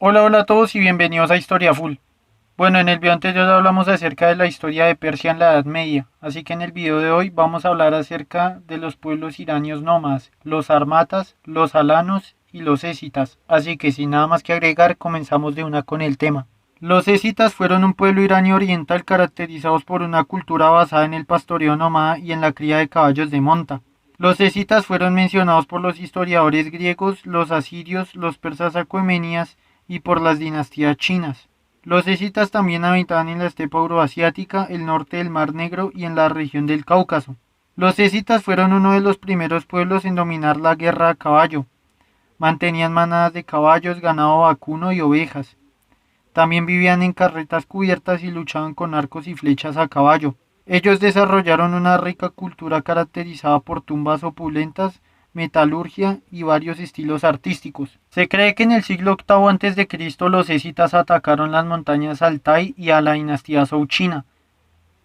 Hola a todos y bienvenidos a Historia Full. Bueno, en el video anterior hablamos acerca de la historia de Persia en la Edad Media, así que en el video de hoy vamos a hablar acerca de los pueblos iranios nómadas, los sarmatas, los alanos y los escitas. Así que sin nada más que agregar, comenzamos de una con el tema. Los escitas fueron un pueblo iranio oriental caracterizados por una cultura basada en el pastoreo nómada y en la cría de caballos de monta. Los escitas fueron mencionados por los historiadores griegos, los asirios, los persas aquemenías y por las dinastías chinas. Los escitas también habitaban en la estepa euroasiática, el norte del Mar Negro y en la región del Cáucaso. Los escitas fueron uno de los primeros pueblos en dominar la guerra a caballo. Mantenían manadas de caballos, ganado vacuno y ovejas. También vivían en carretas cubiertas y luchaban con arcos y flechas a caballo. Ellos desarrollaron una rica cultura caracterizada por tumbas opulentas, metalurgia y varios estilos artísticos. Se cree que en el siglo VIII a.C. los escitas atacaron las montañas Altai y a la dinastía Zhou china.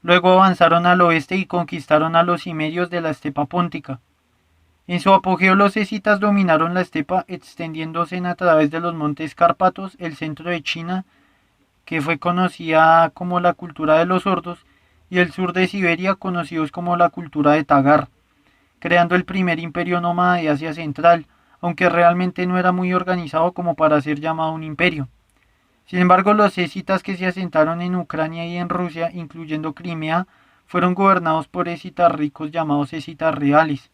Luego avanzaron al oeste y conquistaron a los cimerios de la estepa póntica. En su apogeo los escitas dominaron la estepa extendiéndose a través de los montes Cárpatos, el centro de China, que fue conocida como la cultura de los sordos, y el sur de Siberia, conocidos como la cultura de Tagar, creando el primer imperio nómada de Asia Central, aunque realmente no era muy organizado como para ser llamado un imperio. Sin embargo, los escitas que se asentaron en Ucrania y en Rusia, incluyendo Crimea, fueron gobernados por escitas ricos llamados escitas reales.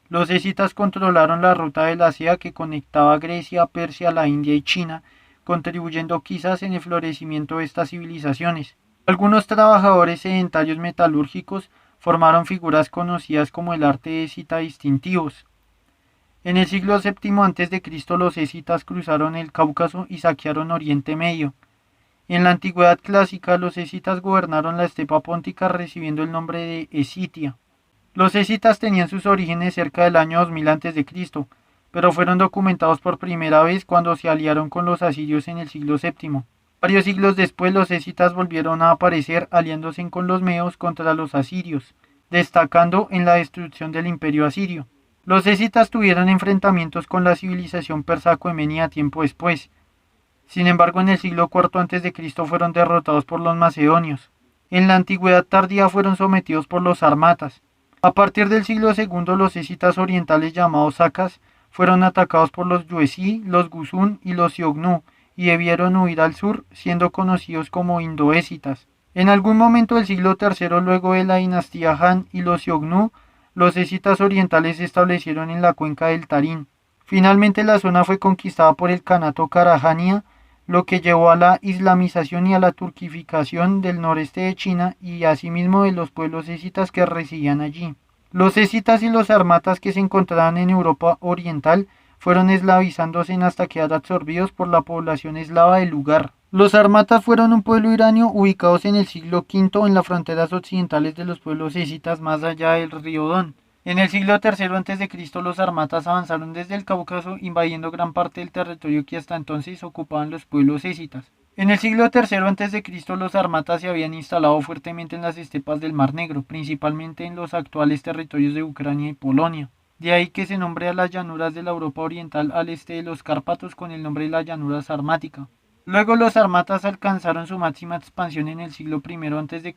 Los escitas controlaron la ruta de la seda que conectaba Grecia, Persia, la India y China, contribuyendo quizás en el florecimiento de estas civilizaciones. Algunos trabajadores sedentarios metalúrgicos formaron figuras conocidas como el arte escita distintivos. En el siglo VII a.C. los escitas cruzaron el Cáucaso y saquearon Oriente Medio. En la antigüedad clásica los escitas gobernaron la estepa póntica recibiendo el nombre de Escitia. Los escitas tenían sus orígenes cerca del año 2000 a.C., pero fueron documentados por primera vez cuando se aliaron con los asirios en el siglo VII. Varios siglos después los escitas volvieron a aparecer aliándose con los medos contra los asirios, destacando en la destrucción del imperio asirio. Los escitas tuvieron enfrentamientos con la civilización persa aquemenia tiempo después. Sin embargo, en el siglo IV a.C. fueron derrotados por los macedonios. En la antigüedad tardía fueron sometidos por los sarmatas. A partir del siglo II, los escitas orientales llamados sacas fueron atacados por los yuezí, los guzún y los xiongnu y debieron huir al sur, siendo conocidos como indoescitas. En algún momento del siglo III, luego de la dinastía Han y los xiongnu, los escitas orientales se establecieron en la cuenca del Tarim. Finalmente la zona fue conquistada por el Kanato Karajania, lo que llevó a la islamización y a la turquificación del noreste de China y asimismo de los pueblos escitas que residían allí. Los escitas y los sarmatas que se encontraban en Europa Oriental fueron eslavizándose hasta quedar absorbidos por la población eslava del lugar. Los sarmatas fueron un pueblo iranio ubicados en el siglo V en las fronteras occidentales de los pueblos escitas más allá del río Don. En el siglo III a.C. los sarmatas avanzaron desde el Cáucaso invadiendo gran parte del territorio que hasta entonces ocupaban los pueblos escitas. En el siglo III a.C. los sarmatas se habían instalado fuertemente en las estepas del Mar Negro, principalmente en los actuales territorios de Ucrania y Polonia. De ahí que se nombre a las llanuras de la Europa Oriental al este de los Cárpatos con el nombre de la llanura sarmática. Luego los sarmatas alcanzaron su máxima expansión en el siglo I a.C.,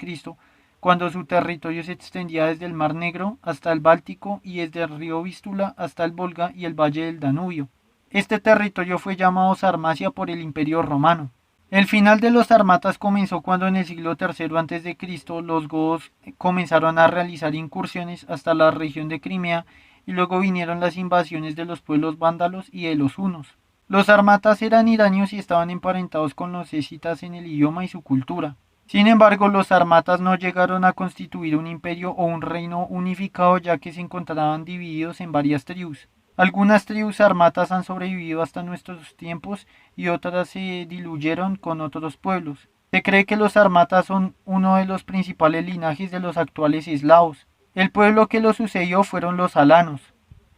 cuando su territorio se extendía desde el Mar Negro hasta el Báltico y desde el río Vístula hasta el Volga y el valle del Danubio. Este territorio fue llamado Sarmacia por el Imperio Romano. El final de los sarmatas comenzó cuando en el siglo III a.C. los godos comenzaron a realizar incursiones hasta la región de Crimea y luego vinieron las invasiones de los pueblos vándalos y de los hunos. Los sarmatas eran iranios y estaban emparentados con los escitas en el idioma y su cultura. Sin embargo, los sarmatas no llegaron a constituir un imperio o un reino unificado ya que se encontraban divididos en varias tribus. Algunas tribus sarmatas han sobrevivido hasta nuestros tiempos y otras se diluyeron con otros pueblos. Se cree que los sarmatas son uno de los principales linajes de los actuales eslavos. El pueblo que los sucedió fueron los alanos.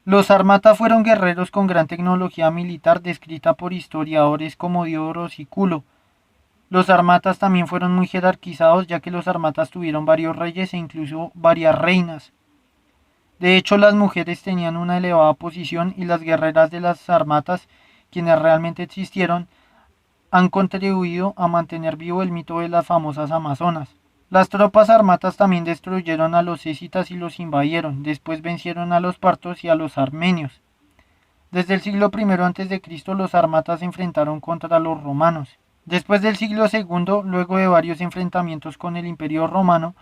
Los sarmatas fueron guerreros con gran tecnología militar descrita por historiadores como Diodoro Sículo. Los sarmatas también fueron muy jerarquizados ya que los sarmatas tuvieron varios reyes e incluso varias reinas. De hecho, las mujeres tenían una elevada posición y las guerreras de las sarmatas, quienes realmente existieron, han contribuido a mantener vivo el mito de las famosas Amazonas. Las tropas sarmatas también destruyeron a los escitas y los invadieron, después vencieron a los partos y a los armenios. Desde el siglo I a.C. los sarmatas se enfrentaron contra los romanos. Después del siglo II, luego de varios enfrentamientos con el Imperio Romano,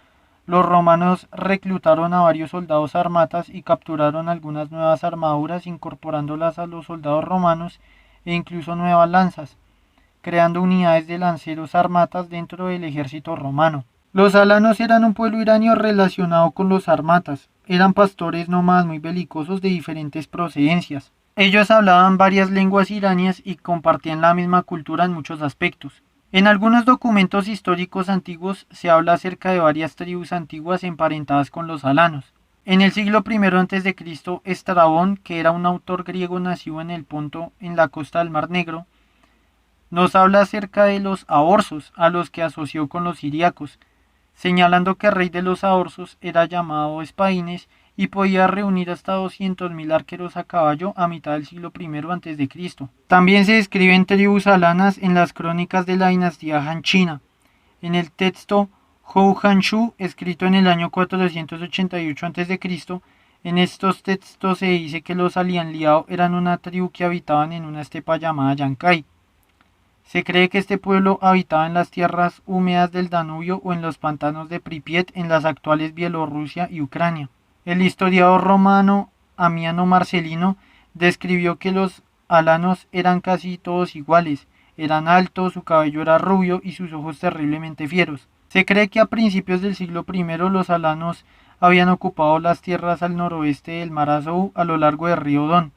los romanos reclutaron a varios soldados sarmatas y capturaron algunas nuevas armaduras incorporándolas a los soldados romanos e incluso nuevas lanzas, creando unidades de lanceros sarmatas dentro del ejército romano. Los alanos eran un pueblo iranio relacionado con los sarmatas. Eran pastores nómadas muy belicosos de diferentes procedencias. Ellos hablaban varias lenguas iranias y compartían la misma cultura en muchos aspectos. En algunos documentos históricos antiguos se habla acerca de varias tribus antiguas emparentadas con los alanos. En el siglo I a.C., Estrabón, que era un autor griego nacido en el Ponto, en la costa del Mar Negro, nos habla acerca de los aorsos, a los que asoció con los siriacos, señalando que el rey de los aorsos era llamado Espaines y podía reunir hasta 200.000 arqueros a caballo a mitad del siglo I a.C. También se describen tribus alanas en las crónicas de la dinastía Han china. En el texto Hou Han-shu, escrito en el año 488 a.C., en estos textos se dice que los Liao eran una tribu que habitaban en una estepa llamada Yankai. Se cree que este pueblo habitaba en las tierras húmedas del Danubio o en los pantanos de Pripyat en las actuales Bielorrusia y Ucrania. El historiador romano Amiano Marcelino describió que los alanos eran casi todos iguales, eran altos, su cabello era rubio y sus ojos terriblemente fieros. Se cree que a principios del siglo I los alanos habían ocupado las tierras al noroeste del mar Azov a lo largo del río Don.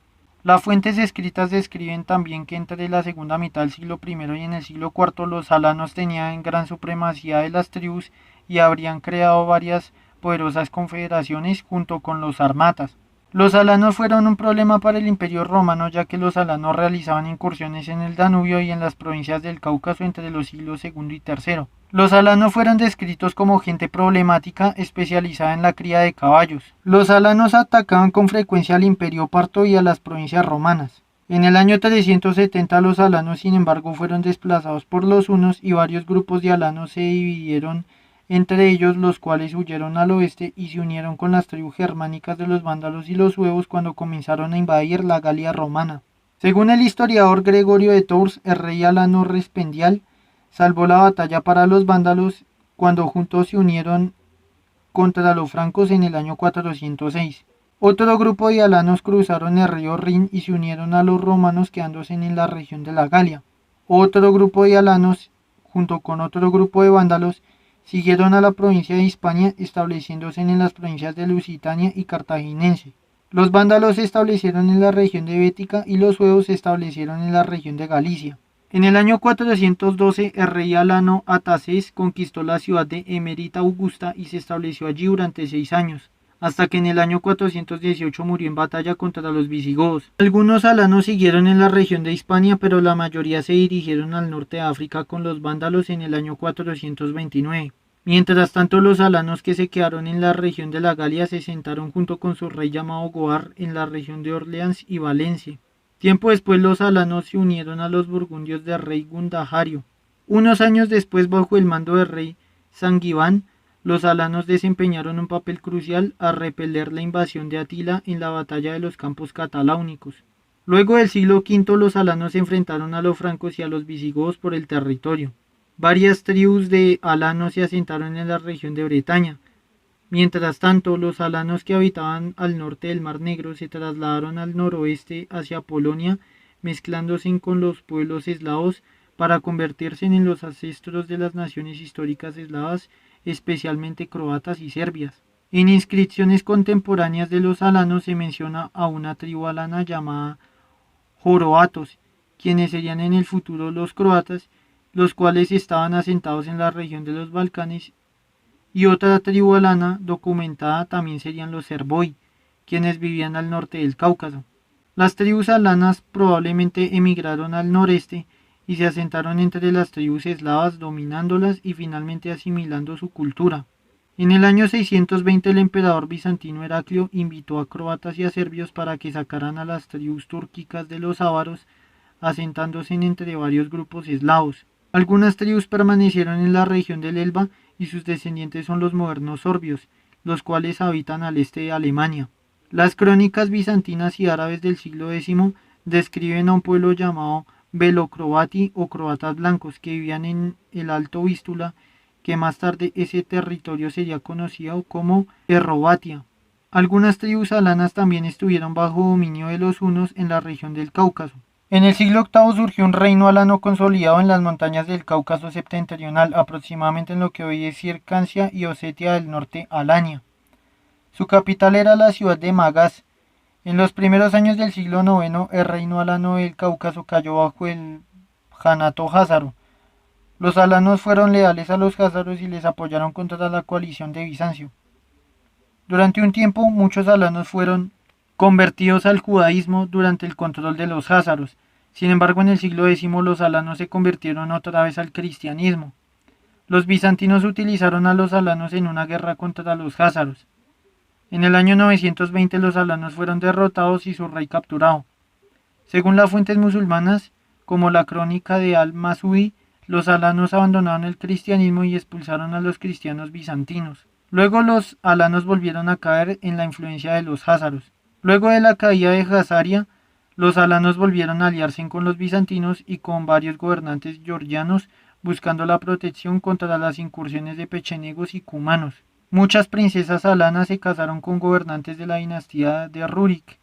Las fuentes escritas describen también que entre la segunda mitad del siglo I y en el siglo IV los alanos tenían gran supremacía de las tribus y habrían creado varias poderosas confederaciones junto con los sarmatas. Los alanos fueron un problema para el Imperio Romano, ya que los alanos realizaban incursiones en el Danubio y en las provincias del Cáucaso entre los siglos II y III. Los alanos fueron descritos como gente problemática especializada en la cría de caballos. Los alanos atacaban con frecuencia al Imperio Parto y a las provincias romanas. En el año 370 los alanos, sin embargo, fueron desplazados por los hunos y varios grupos de alanos se dividieron entre ellos, los cuales huyeron al oeste y se unieron con las tribus germánicas de los vándalos y los suevos cuando comenzaron a invadir la Galia romana. Según el historiador Gregorio de Tours, el rey alano Respendial salvó la batalla para los vándalos cuando juntos se unieron contra los francos en el año 406. Otro grupo de alanos cruzaron el río Rin y se unieron a los romanos quedándose en la región de la Galia. Otro grupo de alanos, junto con otro grupo de vándalos, siguieron a la provincia de Hispania, estableciéndose en las provincias de Lusitania y Cartaginense. Los vándalos se establecieron en la región de Bética y los suevos se establecieron en la región de Galicia. En el año 412, el rey alano Ataces conquistó la ciudad de Emerita Augusta y se estableció allí durante 6 años, hasta que en el año 418 murió en batalla contra los visigodos. Algunos alanos siguieron en la región de Hispania, pero la mayoría se dirigieron al norte de África con los vándalos en el año 429. Mientras tanto, los alanos que se quedaron en la región de la Galia se sentaron junto con su rey llamado Goar en la región de Orleans y Valencia. Tiempo después los alanos se unieron a los burgundios del rey Gundajario. Unos años después, bajo el mando del rey Sanguiván, los alanos desempeñaron un papel crucial al repeler la invasión de Atila en la batalla de los campos cataláunicos. Luego del siglo V, los alanos se enfrentaron a los francos y a los visigodos por el territorio. Varias tribus de alanos se asentaron en la región de Bretaña. Mientras tanto, los alanos que habitaban al norte del Mar Negro se trasladaron al noroeste hacia Polonia, mezclándose con los pueblos eslavos para convertirse en los ancestros de las naciones históricas eslavas, especialmente croatas y serbias. En inscripciones contemporáneas de los alanos se menciona a una tribu alana llamada joroatos, quienes serían en el futuro los croatas, los cuales estaban asentados en la región de los Balcanes, y otra tribu alana documentada también serían los serboi, quienes vivían al norte del Cáucaso. Las tribus alanas probablemente emigraron al noreste y se asentaron entre las tribus eslavas, dominándolas y finalmente asimilando su cultura. En el año 620 el emperador bizantino Heraclio invitó a croatas y a serbios para que sacaran a las tribus túrquicas de los ávaros asentándose entre varios grupos eslavos. Algunas tribus permanecieron en la región del Elba y sus descendientes son los modernos sorbios, los cuales habitan al este de Alemania. Las crónicas bizantinas y árabes del siglo X describen a un pueblo llamado Velocroati o croatas blancos que vivían en el Alto Vístula, que más tarde ese territorio sería conocido como Errobatia. Algunas tribus alanas también estuvieron bajo dominio de los hunos en la región del Cáucaso. En el siglo VIII surgió un reino alano consolidado en las montañas del Cáucaso septentrional, aproximadamente en lo que hoy es Circancia y Osetia del Norte, Alania. Su capital era la ciudad de Magaz. En los primeros años del siglo IX, el reino alano del Cáucaso cayó bajo el Janato házaro. Los alanos fueron leales a los házaros y les apoyaron contra la coalición de Bizancio. Durante un tiempo, muchos alanos fueron convertidos al judaísmo durante el control de los házaros. Sin embargo, en el siglo X los alanos se convirtieron otra vez al cristianismo. Los bizantinos utilizaron a los alanos en una guerra contra los házaros. En el año 920 los alanos fueron derrotados y su rey capturado. Según las fuentes musulmanas, como la crónica de Al-Masudi, los alanos abandonaron el cristianismo y expulsaron a los cristianos bizantinos. Luego los alanos volvieron a caer en la influencia de los házaros. Luego de la caída de Jazaria, los alanos volvieron a aliarse con los bizantinos y con varios gobernantes georgianos buscando la protección contra las incursiones de pechenegos y cumanos. Muchas princesas alanas se casaron con gobernantes de la dinastía de Rurik,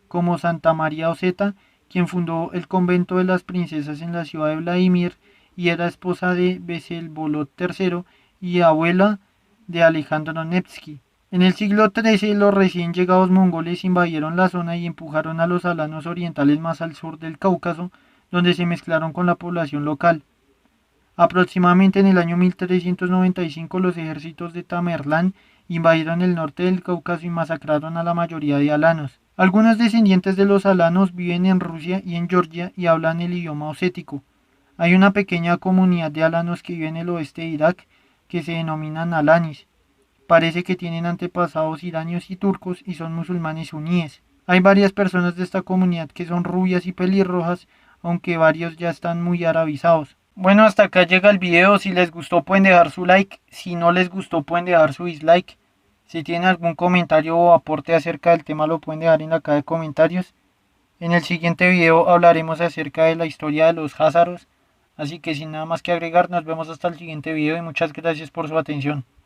como Santa María Oseta, quien fundó el convento de las princesas en la ciudad de Vladimir y era esposa de Beselbolot III y abuela de Alejandro Nevsky. En el siglo XIII los recién llegados mongoles invadieron la zona y empujaron a los alanos orientales más al sur del Cáucaso, donde se mezclaron con la población local. Aproximadamente en el año 1395 los ejércitos de Tamerlán invadieron el norte del Cáucaso y masacraron a la mayoría de alanos. Algunos descendientes de los alanos viven en Rusia y en Georgia y hablan el idioma osético. Hay una pequeña comunidad de alanos que vive en el oeste de Irak que se denominan alanis. Parece que tienen antepasados iranios y turcos y son musulmanes suníes. Hay varias personas de esta comunidad que son rubias y pelirrojas, aunque varios ya están muy arabizados. Bueno, hasta acá llega el video. Si les gustó pueden dejar su like. Si no les gustó pueden dejar su dislike. Si tienen algún comentario o aporte acerca del tema lo pueden dejar en la caja de comentarios. En el siguiente video hablaremos acerca de la historia de los házaros. Así que sin nada más que agregar, nos vemos hasta el siguiente video y muchas gracias por su atención.